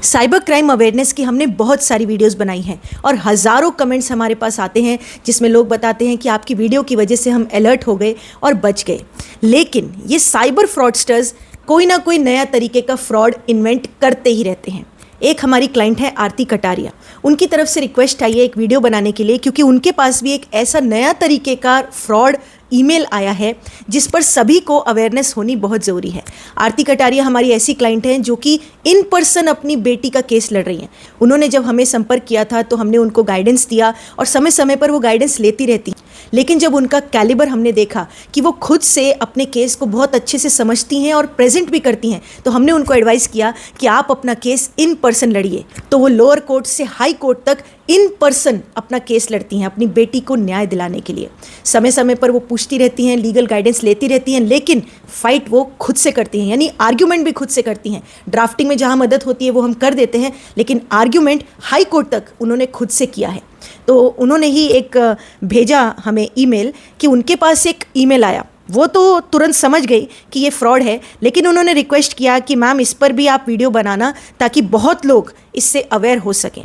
Cyber crime awareness की हमने बहुत सारी वीडियोस बनाई हैं और हज़ारों कमेंट्स हमारे पास आते हैं जिसमें लोग बताते हैं कि आपकी वीडियो की वजह से हम अलर्ट हो गए और बच गए। लेकिन ये साइबर फ्रॉडस्टर्स कोई ना कोई नया तरीके का फ्रॉड इन्वेंट करते ही रहते हैं। एक हमारी क्लाइंट है आरती कटारिया, उनकी तरफ से रिक्वेस्ट आई है एक वीडियो बनाने के लिए, क्योंकि उनके पास भी एक ऐसा नया तरीके का फ्रॉड ईमेल आया है जिस पर सभी को अवेयरनेस होनी बहुत ज़रूरी है। आरती कटारिया हमारी ऐसी क्लाइंट हैं जो कि इन पर्सन अपनी बेटी का केस लड़ रही हैं। उन्होंने जब हमें संपर्क किया था तो हमने उनको गाइडेंस दिया और समय समय पर वो गाइडेंस लेती रहती। लेकिन जब उनका कैलिबर हमने देखा कि वो खुद से अपने केस को बहुत अच्छे से समझती हैं और प्रेजेंट भी करती हैं, तो हमने उनको एडवाइस किया कि आप अपना केस इन पर्सन लड़िए। तो वो लोअर कोर्ट से हाई कोर्ट तक इन पर्सन अपना केस लड़ती हैं अपनी बेटी को न्याय दिलाने के लिए। समय समय पर वो पूछती रहती हैं, लीगल गाइडेंस लेती रहती हैं, लेकिन फाइट वो खुद से करती हैं, यानी आर्ग्यूमेंट भी खुद से करती हैं। ड्राफ्टिंग में जहाँ मदद होती है वो हम कर देते हैं, लेकिन आर्ग्यूमेंट हाई कोर्ट तक उन्होंने खुद से किया है। तो उन्होंने ही एक भेजा हमें ईमेल कि उनके पास एक ईमेल आया। वो तो तुरंत समझ गई कि ये फ्रॉड है, लेकिन उन्होंने रिक्वेस्ट किया कि मैम इस पर भी आप वीडियो बनाना ताकि बहुत लोग इससे अवेयर हो सकें।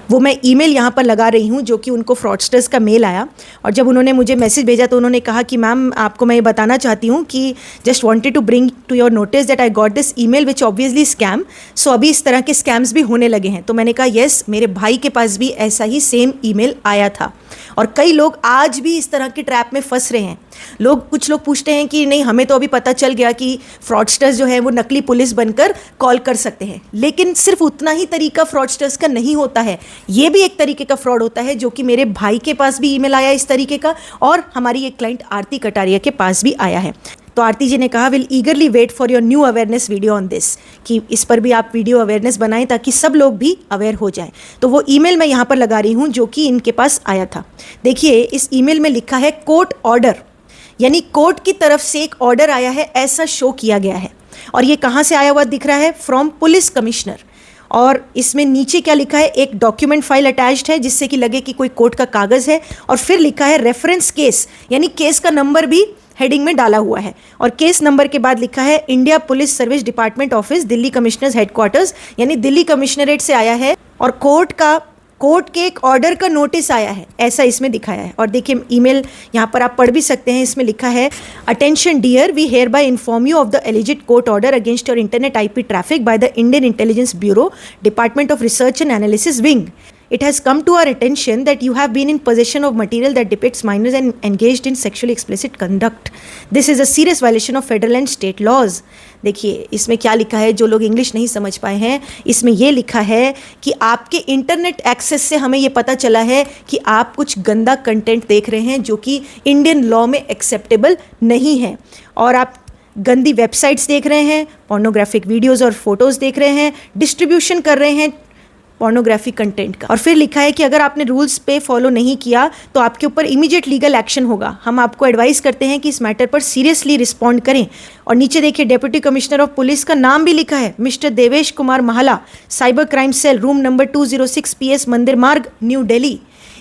वो मैं ईमेल यहाँ पर लगा रही हूँ जो कि उनको फ्रॉडस्टर्स का मेल आया, और जब उन्होंने मुझे मैसेज भेजा तो उन्होंने कहा कि मैम आपको मैं ये बताना चाहती हूँ कि just wanted to bring to your notice that I got this email which obviously scam. So अभी इस तरह के स्कैम्स भी होने लगे हैं। तो मैंने कहा येस, मेरे भाई के पास भी ऐसा ही सेम ईमेल आया था और कई लोग आज भी इस तरह के ट्रैप में फंस रहे हैं। कुछ लोग पूछते हैं कि नहीं, हमें तो अभी पता चल गया कि फ्रॉडस्टर्स जो है वो नकली पुलिस बनकर कॉल कर सकते हैं, लेकिन सिर्फ उतना ही तरीका फ्रॉडस्टर्स का नहीं होता है। ये भी एक तरीके का फ्रॉड होता है जो कि मेरे भाई के पास भी ईमेल आया इस तरीके का, और हमारी एक क्लाइंट आरती कटारिया के पास भी आया है। तो आरती जी ने कहा will eagerly wait for your new awareness video on this, कि इस पर भी आप वीडियो अवेयरनेस बनाएं ताकि सब लोग भी अवेयर हो जाएं। तो वो ईमेल मैं यहाँ पर लगा रही हूँ जो कि इनके पास आया था। देखिए इस ईमेल में लिखा है कोर्ट ऑर्डर, यानी कोर्ट की तरफ से एक ऑर्डर आया है ऐसा शो किया गया है। और ये कहाँ से आया हुआ दिख रहा है? From police commissioner. और इसमें नीचे क्या लिखा है? एक डॉक्यूमेंट फाइल अटैच्ड है जिससे कि लगे कि कोई कोर्ट का कागज़ है, और फिर लिखा है रेफरेंस केस, यानी केस का नंबर भी हेडिंग में डाला हुआ है। और केस नंबर के बाद लिखा है India police service department office, Delhi commissioners headquarters, यानी दिल्ली कमिश्नरेट से आया है। और कोर्ट के एक ऑर्डर का नोटिस आया है, ऐसा इसमें दिखाया है। और देखिए ईमेल यहाँ पर आप पढ़ भी सकते हैं, इसमें लिखा है attention dear, we hereby inform you of the alleged court order against your internet IP traffic by the Indian intelligence bureau, department of research and analysis wing. It has come to our attention that you have been in possession of material that depicts minors and engaged in sexually explicit conduct. This is a serious violation of federal and state laws. देखिए इसमें क्या लिखा है, जो लोग English नहीं समझ पाए हैं, इसमें ये लिखा है कि आपके इंटरनेट एक्सेस से हमें ये पता चला है कि आप कुछ गंदा कंटेंट देख रहे हैं जो कि इंडियन लॉ में एक्सेप्टेबल नहीं है, और आप गंदी वेबसाइट्स देख रहे हैं, पोर्नोग्राफिक वीडियोज़ और फोटोज़ देख रहे हैं, डिस्ट्रीब्यूशन कर रहे हैं पोर्नोग्राफी कंटेंट का। और फिर लिखा है कि अगर आपने रूल्स पे फॉलो नहीं किया तो आपके ऊपर इमीडिएट लीगल एक्शन होगा। हम आपको एडवाइस करते हैं कि इस मैटर पर सीरियसली रिस्पॉन्ड करें। और नीचे देखिए डेप्यूटी कमिश्नर ऑफ पुलिस का नाम भी लिखा है, mister Devesh Kumar Mahala, cyber crime cell, room number 206 PS मंदिर मार्ग, न्यू दिल्ली।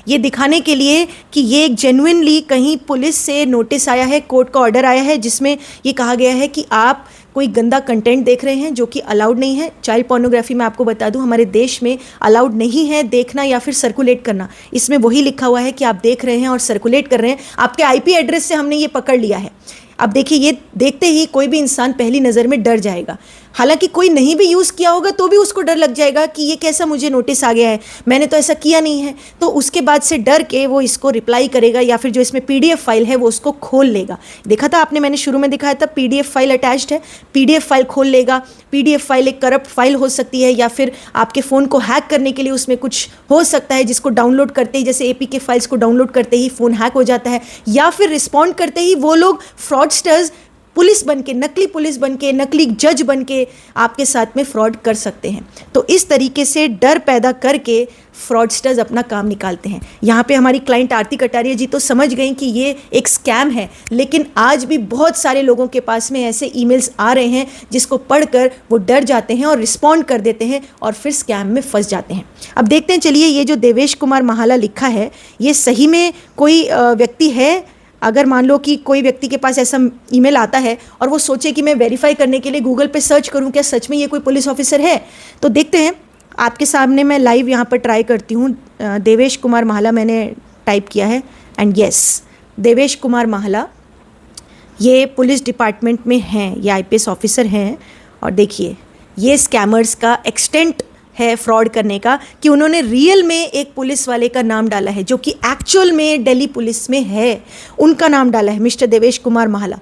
ये दिखाने के लिए कि ये एक जेन्युइनली कहीं पुलिस से नोटिस आया है, कोर्ट का ऑर्डर आया है जिसमें ये कहा गया है कि आप कोई गंदा कंटेंट देख रहे हैं जो कि अलाउड नहीं है। चाइल्ड पोर्नोग्राफी में आपको बता दूं हमारे देश में अलाउड नहीं है देखना या फिर सर्कुलेट करना। इसमें वही लिखा हुआ है कि आप देख रहे हैं और सर्कुलेट कर रहे हैं। आपके आईपी एड्रेस से हमने ये पकड़ लिया है। अब देखिए ये देखते ही कोई भी इंसान पहली नज़र में डर जाएगा, हालांकि कोई नहीं भी यूज़ किया होगा तो भी उसको डर लग जाएगा कि ये कैसा मुझे नोटिस आ गया है, मैंने तो ऐसा किया नहीं है। तो उसके बाद से डर के वो इसको रिप्लाई करेगा या फिर जो इसमें PDF फाइल है वो उसको खोल लेगा। देखा था आपने, मैंने शुरू में दिखाया था PDF फाइल अटैच्ड है, PDF फाइल खोल लेगा। PDF फाइल एक करप्ट फाइल हो सकती है या फिर आपके फ़ोन को हैक करने के लिए उसमें कुछ हो सकता है जिसको डाउनलोड करते ही, जैसे APK फाइल्स को डाउनलोड करते ही फ़ोन हैक हो जाता है, या फिर रिस्पॉन्ड करते ही वो लोग फ्रॉडस्टर्स पुलिस बनके, नकली पुलिस बनके, नकली जज बनके आपके साथ में फ्रॉड कर सकते हैं। तो इस तरीके से डर पैदा करके फ्रॉडस्टर्स अपना काम निकालते हैं। यहाँ पे हमारी क्लाइंट आरती कटारिया जी तो समझ गई कि ये एक स्कैम है, लेकिन आज भी बहुत सारे लोगों के पास में ऐसे ईमेल्स आ रहे हैं जिसको पढ़कर वो डर जाते हैं और रिस्पॉन्ड कर देते हैं और फिर स्कैम में फंस जाते हैं। अब देखते हैं, चलिए ये जो देवेश कुमार महाला लिखा है ये सही में कोई व्यक्ति है? अगर मान लो कि कोई व्यक्ति के पास ऐसा ईमेल आता है और वो सोचे कि मैं वेरीफाई करने के लिए गूगल पे सर्च करूं क्या सच में ये कोई पुलिस ऑफिसर है, तो देखते हैं आपके सामने मैं लाइव यहाँ पर ट्राई करती हूँ। देवेश कुमार माहला मैंने टाइप किया है एंड यस, देवेश कुमार माहला ये पुलिस डिपार्टमेंट में हैं, ये आईपीएस ऑफिसर हैं। और देखिए ये स्कैमर्स का एक्सटेंट है फ्रॉड करने का कि उन्होंने रियल में एक पुलिस वाले का नाम डाला है जो कि एक्चुअल में दिल्ली पुलिस में है, उनका नाम डाला है मिस्टर देवेश कुमार माहला।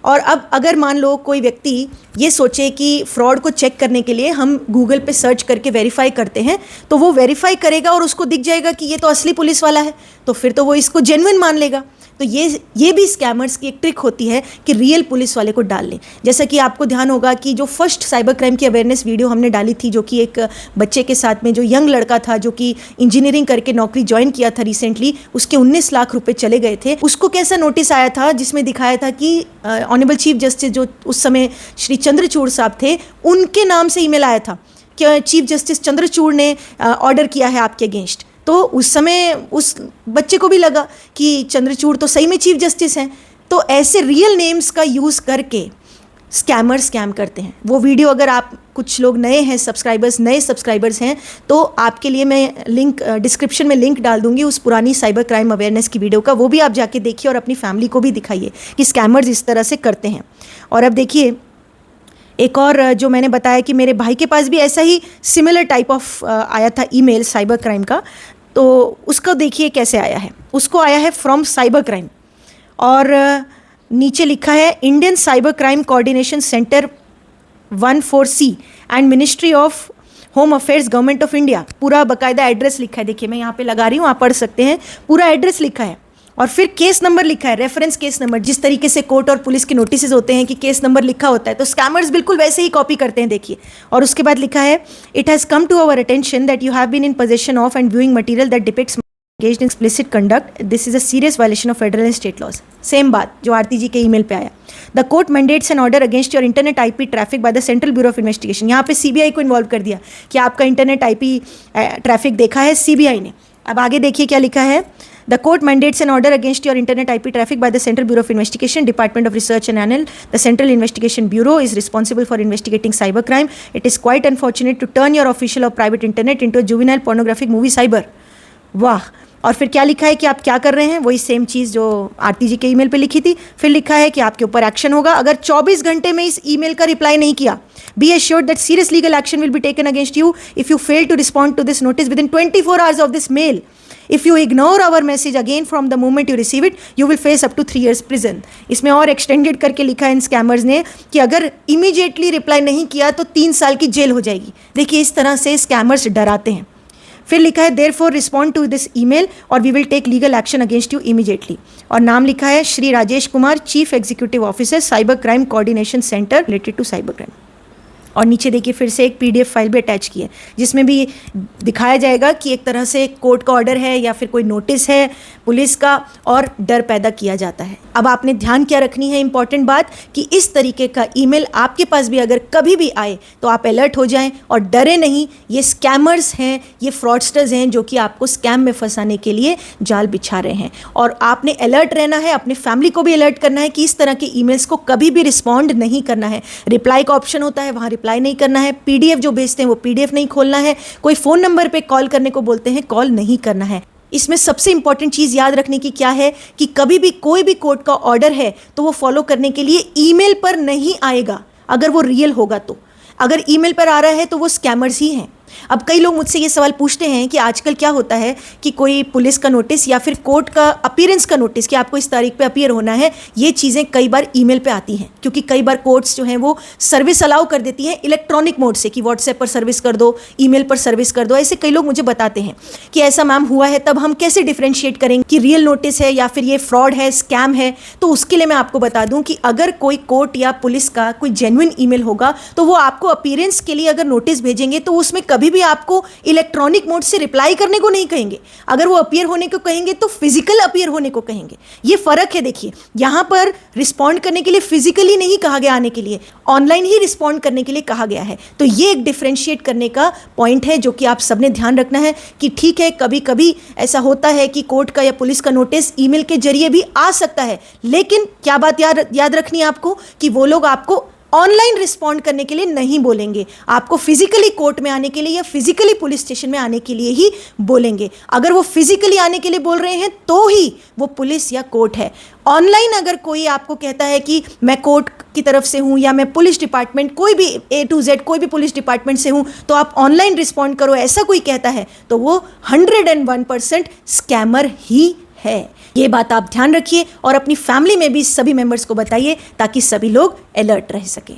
और अब अगर मान लो कोई व्यक्ति ये सोचे कि फ्रॉड को चेक करने के लिए हम गूगल पे सर्च करके वेरीफाई करते हैं, तो वो वेरीफाई करेगा और उसको दिख जाएगा कि ये तो असली पुलिस वाला है, तो फिर तो वो इसको जेन्युइन मान लेगा। तो ये भी स्कैमर्स की एक ट्रिक होती है कि रियल पुलिस वाले को डाल लें। जैसा कि आपको ध्यान होगा कि जो फर्स्ट साइबर क्राइम की अवेयरनेस वीडियो हमने डाली थी, जो कि एक बच्चे के साथ में, जो यंग लड़का था जो कि इंजीनियरिंग करके नौकरी ज्वाइन किया था रिसेंटली, उसके 19 लाख रुपए चले गए थे। उसको कैसा नोटिस आया था जिसमें दिखाया था कि ऑनरेबल चीफ जस्टिस जो उस समय श्री चंद्रचूड़ साहब थे, उनके नाम से ईमेल आया था कि चीफ जस्टिस चंद्रचूड़ ने ऑर्डर किया है आपके अगेंस्ट। तो उस समय उस बच्चे को भी लगा कि चंद्रचूड़ तो सही में चीफ जस्टिस हैं। तो ऐसे रियल नेम्स का यूज़ करके स्कैमर स्कैम करते हैं। वो वीडियो अगर आप कुछ लोग नए सब्सक्राइबर्स हैं तो आपके लिए मैं लिंक डिस्क्रिप्शन में लिंक डाल दूंगी उस पुरानी साइबर क्राइम अवेयरनेस की वीडियो का, वो भी आप जाके देखिए और अपनी फैमिली को भी दिखाइए कि स्कैमर्स इस तरह से करते हैं। और अब देखिए एक और जो मैंने बताया कि मेरे भाई के पास भी ऐसा ही सिमिलर टाइप ऑफ आया था ईमेल साइबर क्राइम का, तो उसको देखिए कैसे आया है। उसको आया है फ्रॉम साइबर क्राइम और नीचे लिखा है Indian cyber crime coordination centre 14C and ministry of home affairs government of India. पूरा बाकायदा एड्रेस लिखा है, देखिए मैं यहाँ पे लगा रही हूँ, आप पढ़ सकते हैं, पूरा एड्रेस लिखा है। और फिर केस नंबर लिखा है, रेफरेंस केस नंबर। जिस तरीके से कोर्ट और पुलिस के नोटिस होते हैं कि केस नंबर लिखा होता है, तो स्कैमर्स बिल्कुल वैसे ही कॉपी करते हैं, देखिए। और उसके बाद लिखा है it has come to our attention that you have been in possession of and viewing material that depicts engaged in explicit conduct. This is a serious violation of federal and state laws. Same बात जो आरती जी के email पे आया। The court mandates an order against your internet IP traffic by the Central Bureau of Investigation. यहाँ पे CBI को involve कर दिया कि आपका इंटरनेट IP ट्रैफिक देखा है CBI ने। अब आगे देखिए क्या लिखा है। The court mandates an order against your internet IP traffic by the Central Bureau of Investigation, Department of Research and Anal. The Central Investigation Bureau is responsible for investigating cybercrime. It is quite unfortunate to turn your official or private internet into a juvenile pornographic movie cyber. वाह। और फिर क्या लिखा है कि आप क्या कर रहे हैं, वही सेम चीज़ जो आरती जी के ईमेल पे लिखी थी। फिर लिखा है कि आपके ऊपर एक्शन होगा अगर 24 घंटे में इस ईमेल का रिप्लाई नहीं किया। Be assured that serious legal action will be taken against you if you fail to respond to this notice within 24 hours of this mail. If you ignore our message again from the moment you receive it, you will face up to 3 years prison. इसमें और extended करके लिखा है इन scammers ने कि अगर immediately reply नहीं किया तो 3 साल की जेल हो जाएगी। देखिए इस तरह से स्कैमर्स डराते हैं। फिर लिखा है therefore respond to this email और we will take legal action against you immediately। और नाम लिखा है Shri Rajesh Kumar, chief executive officer, cyber crime coordination centre related to cyber crime. और नीचे देखिए फिर से एक PDF फाइल भी अटैच की है जिसमें भी दिखाया जाएगा कि एक तरह से कोर्ट का ऑर्डर है या फिर कोई नोटिस है पुलिस का और डर पैदा किया जाता है। अब आपने ध्यान क्या रखनी है इंपॉर्टेंट बात कि इस तरीके का ईमेल आपके पास भी अगर कभी भी आए तो आप अलर्ट हो जाएं और डरे नहीं। ये स्कैमर्स हैं, ये फ्रॉडस्टर्स हैं जो कि आपको स्कैम में फंसाने के लिए जाल बिछा रहे हैं। और आपने अलर्ट रहना है, अपने फैमिली को भी अलर्ट करना है कि इस तरह के ईमेल्स को कभी भी रिस्पॉन्ड नहीं करना है। रिप्लाई का ऑप्शन होता है, वहाँ रिप्लाई नहीं करना है। PDF जो भेजते हैं वो PDF नहीं खोलना है। कोई फ़ोन नंबर पे कॉल करने को बोलते हैं, कॉल नहीं करना है। इसमें सबसे इंपॉर्टेंट चीज़ याद रखने की क्या है कि कभी भी कोई भी कोर्ट का ऑर्डर है तो वो फॉलो करने के लिए ईमेल पर नहीं आएगा अगर वो रियल होगा तो। अगर ईमेल पर आ रहा है तो वो स्कैमर्स ही हैं। अब कई लोग मुझसे ये सवाल पूछते हैं कि आजकल क्या होता है कि कोई पुलिस का नोटिस या फिर कोर्ट का अपीयरेंस का नोटिस कि आपको इस तारीख पे अपीयर होना है, ये चीज़ें कई बार ईमेल पे आती हैं क्योंकि कई बार कोर्ट्स जो हैं वो सर्विस अलाउ कर देती हैं इलेक्ट्रॉनिक मोड से कि व्हाट्सएप पर सर्विस कर दो, ईमेल पर सर्विस कर दो। ऐसे कई लोग मुझे बताते हैं कि ऐसा मैम हुआ है। तब हम कैसे डिफ्रेंशिएट करेंगे कि रियल नोटिस है या फिर ये फ्रॉड है, स्कैम है? तो उसके लिए मैं आपको बता दूं कि अगर कोई कोर्ट या पुलिस का कोई जेन्युइन ईमेल होगा तो वो आपको अपीयरेंस के लिए अगर नोटिस भेजेंगे तो उसमें कभी भी आपको इलेक्ट्रॉनिक मोड से रिप्लाई करने को नहीं कहेंगे। अगर वो अपीयर होने को कहेंगे तो फिजिकल अपीयर होने को कहेंगे। ये फर्क है। देखिए यहां पर रिस्पॉन्ड करने के लिए फिजिकली नहीं कहा गया आने के लिए, ऑनलाइन ही रिस्पॉन्ड करने के लिए कहा गया है। तो ये एक डिफरेंशिएट करने का पॉइंट है जो कि आप सबने ध्यान रखना है कि ठीक है कभी कभी ऐसा होता है कि कोर्ट का या पुलिस का नोटिस ईमेल के जरिए भी आ सकता है, लेकिन क्या बात याद रखनी है आपको कि वो लोग आपको ऑनलाइन रिस्पॉन्ड करने के लिए नहीं बोलेंगे, आपको फिजिकली कोर्ट में आने के लिए या फिजिकली पुलिस स्टेशन में आने के लिए ही बोलेंगे। अगर वो फिजिकली आने के लिए बोल रहे हैं तो ही वो पुलिस या कोर्ट है। ऑनलाइन अगर कोई आपको कहता है कि मैं कोर्ट की तरफ से हूं या मैं पुलिस डिपार्टमेंट, कोई भी A to Z कोई भी पुलिस डिपार्टमेंट से हूं, तो आप ऑनलाइन रिस्पॉन्ड करो, ऐसा कोई कहता है तो वो 101% स्कैमर ही है। ये बात आप ध्यान रखिए और अपनी फैमिली में भी सभी मेंबर्स को बताइए ताकि सभी लोग अलर्ट रह सकें।